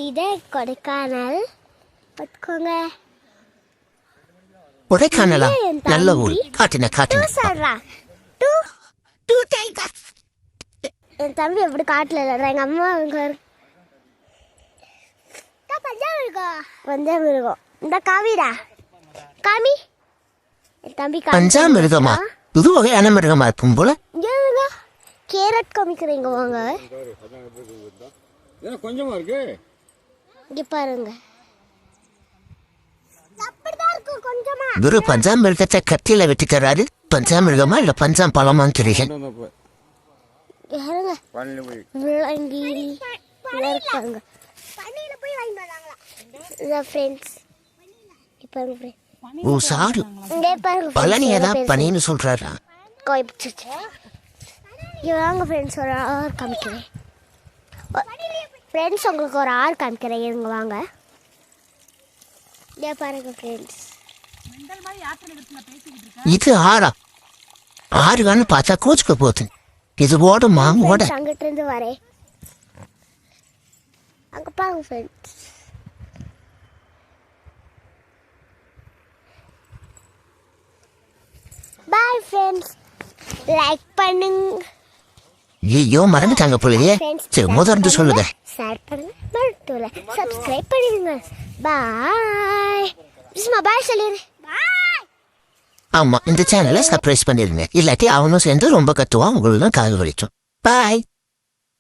இது கொடைக்கானல் பார்த்துக்கோங்க. கொடைக்கானலா? நல்ல ஊர். காட்டுன சொல்றா என் தம்பி எப்படி காட்டுல இல்ல எங்க அம்மா பஞ்சாமிருகம் இந்த காவிடா காமி என் தம்பி பஞ்சாமிருகமா? புது வகையான மிருகமா இருக்கும் போல. கேரட் காமிக்கிறீங்க வாங்க. கொஞ்சமா இருக்கு இங்க பாருங்க. குரு பஞ்சாமிருகத்தை கத்தியில வெட்டிக்கிறாரு. பஞ்சாமிருகமா இல்ல பஞ்சாம் பழமான்னு தெரியும். ஓ சாரு பழனியதா பனின்னு சொல்றாரா? வாங்க ஃப்ரெண்ட்ஸ் ஒரு ஆறு காமிக்கிறேன். ஃப்ரெண்ட்ஸ் உங்களுக்கு ஒரு ஆறு காமிக்கிறேன் இருங்க வாங்க. பாருங்க ஃப்ரெண்ட்ஸ் இது ஆறா? ஆறுகான்னு பார்த்தா கோச்சுக்க போகுது. இது ஓடுமா? ஓட அங்கிட்ட இருந்து வரேன். அங்க பாருங்க ஃப்ரெண்ட்ஸ். Bye friends. லைக் பண்ணுங்க. ஐயோ மறந்துட்டாங்க போலயே. சரி முதல்ல சொல்லுங்க. ஷேர் பண்ணுங்க. மறந்துல சப்ஸ்கிரைப் பண்ணுங்க. பாய். சும்மா பாய் சொல்லிரு. பாய். ஆமா இந்த சேனலை சப்ஸ்கிரைப் பண்ணிருங்க. இல்லாட்டி அவனும் சேர்ந்து ரொம்ப கத்துவான். உங்களுக்கு தான் காது வலிக்கும். பாய்.